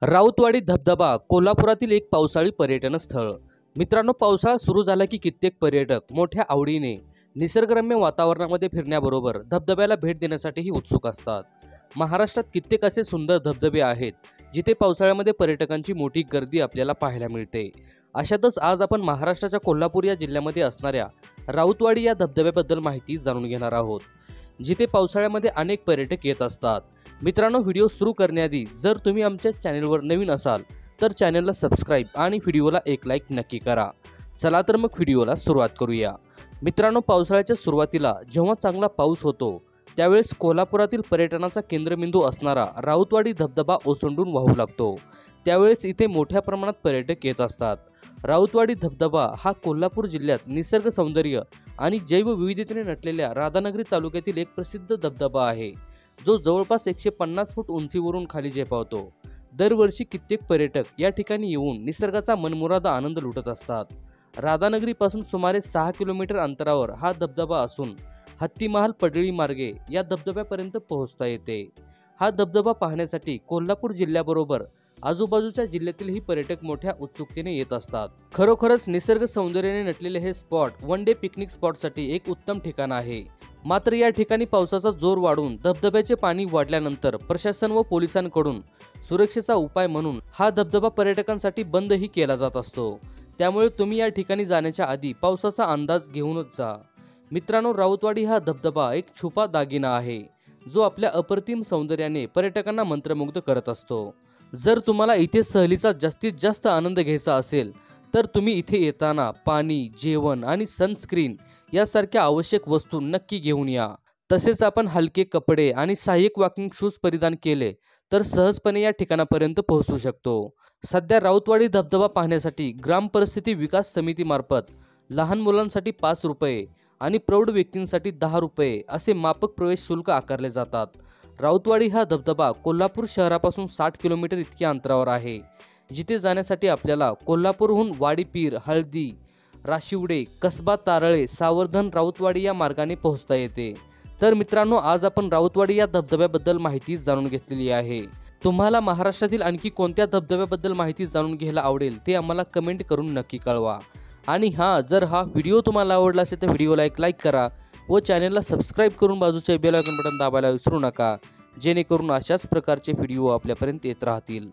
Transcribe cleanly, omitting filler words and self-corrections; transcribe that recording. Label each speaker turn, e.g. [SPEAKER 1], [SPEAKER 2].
[SPEAKER 1] राऊतवाडी धबधबा कोल्हापुरातील एक पावसाळी पर्यटन स्थळ। मित्रांनो, पावसाळा सुरू झाला की कित्येक पर्यटक मोठ्या आवडीने निसर्गरम्य वातावरणामध्ये फिरण्याबरोबर धबधब्याला भेट देण्यासाठीही उत्सुक असतात। महाराष्ट्रात कित्येक असे सुंदर धबधबे आहेत जिथे पावसाळ्यामध्ये पर्यटकांची मोठी गर्दी आपल्याला पाहायला मिळते। अशातच आज आपण महाराष्ट्राच्या कोल्हापूर या जिल्ह्यामध्ये असणाऱ्या राऊतवाडी या धबधब्याबद्दल माहिती जाणून घेणार आहोत, जिथे पावसाळ्यामध्ये अनेक पर्यटक येत असतात। मित्रांनो, व्हिडिओ सुरू करण्याआधी जर तुम्ही आमच्या चॅनलवर नवीन असाल तर चॅनलला सबस्क्राईब आणि व्हिडिओला एक लाईक नक्की करा। चला तर मग व्हिडिओला सुरुवात करूया। मित्रांनो, पावसाळ्याच्या सुरुवातीला जेव्हा चांगला पाऊस होतो त्यावेळेस कोल्हापुरातील पर्यटनाचा केंद्रबिंदू असणारा राऊतवाडी धबधबा ओसंडून वाहू लागतो। त्यावेळेस इथे मोठ्या प्रमाणात पर्यटक येत असतात। राऊतवाडी धबधबा हा कोल्हापूर जिल्ह्यात निसर्ग सौंदर्य आणि जैवविविधतेने नटलेल्या राधानगरी तालुक्यातील एक प्रसिद्ध धबधबा आहे, जो जवळपास 150 फूट उंचीवरून खाली झेपावतो। दरवर्षी कित्येक पर्यटक या ठिकाणी येऊन निसर्गाचा मनमुराद आनंद लुटत असतात। राधानगरीपासून सुमारे 6 किलोमीटर अंतरावर हा धबधबा असून हत्तीमहाल पडळी मार्गे या धबधब्यापर्यंत पोहोचता येते। हा धबधबा पाहण्यासाठी कोल्हापूर जिल्ह्याबरोबर आजूबाजूच्या जिल्ह्यातीलही पर्यटक मोठ्या उत्सुकतेने येत असतात। खरोखरच निसर्ग सौंदर्याने नटलेले हे स्पॉट वन डे पिकनिक स्पॉटसाठी एक उत्तम ठिकाण आहे। मात्र या ठिकाणी पावसाचा जोर वाढून धबधब्याचे पाणी वाढल्यानंतर प्रशासन व पोलिसांकडून सुरक्षेचा उपाय म्हणून हा धबधबा पर्यटकांसाठी बंदही केला जात असतो। त्यामुळे तुम्ही या ठिकाणी जाण्याच्या आधी पावसाचा अंदाज घेऊनच जा। मित्रांनो, राऊतवाडी हा धबधबा एक छुपा दागिना आहे, जो आपल्या अप्रतिम सौंदर्याने पर्यटकांना मंत्रमुग्ध करत असतो। जर तुम्हाला इथे सहलीचा जास्तीत जास्त आनंद घ्यायचा असेल तर तुम्ही इथे येताना पाणी, जेवण आणि सनस्क्रीन यासारख्या आवश्यक वस्तू नक्की घेऊन या। तसेच आपण हलके कपडे आणि सहाय्यक वॉकिंग शूज परिधान केले तर सहजपणे या ठिकाणापर्यंत पोहोचू शकतो। सध्या राऊतवाडी धबधबा पाहण्यासाठी ग्राम परिस्थिती विकास समितीमार्फत लहान मुलांसाठी 5 रुपये आणि प्रौढ व्यक्तींसाठी 10 रुपये असे माफक प्रवेश शुल्क आकारले जातात। राऊतवाडी हा धबधबा कोल्हापूर शहरापासून 60 किलोमीटर इतक्या अंतरावर आहे, जिथे जाण्यासाठी आपल्याला कोल्हापूरहून वाडीपीर, हळदी, राशिवडे, कसबा तारळे, सावर्धन, राऊतवाडी या मार्गाने पोहोचता येते। तर मित्रांनो, आज आपण राऊतवाडी या धबधब्याबद्दल माहिती जाणून घेतलेली आहे। तुम्हाला महाराष्ट्रातील आणखी कोणत्या धबधब्याबद्दल माहिती जाणून घ्यायला आवडेल ते आम्हाला कमेंट करून नक्की कळवा। आणि जर हा व्हिडिओ तुम्हाला आवडला असेल तर व्हिडिओला एक लाईक करा व चॅनलला सबस्क्राईब करून बाजूचे बेल आयकॉन बटन दाबायला विसरू नका, जेणेकरून अशाच प्रकारचे व्हिडिओ आपल्यापर्यंत येत राहतील।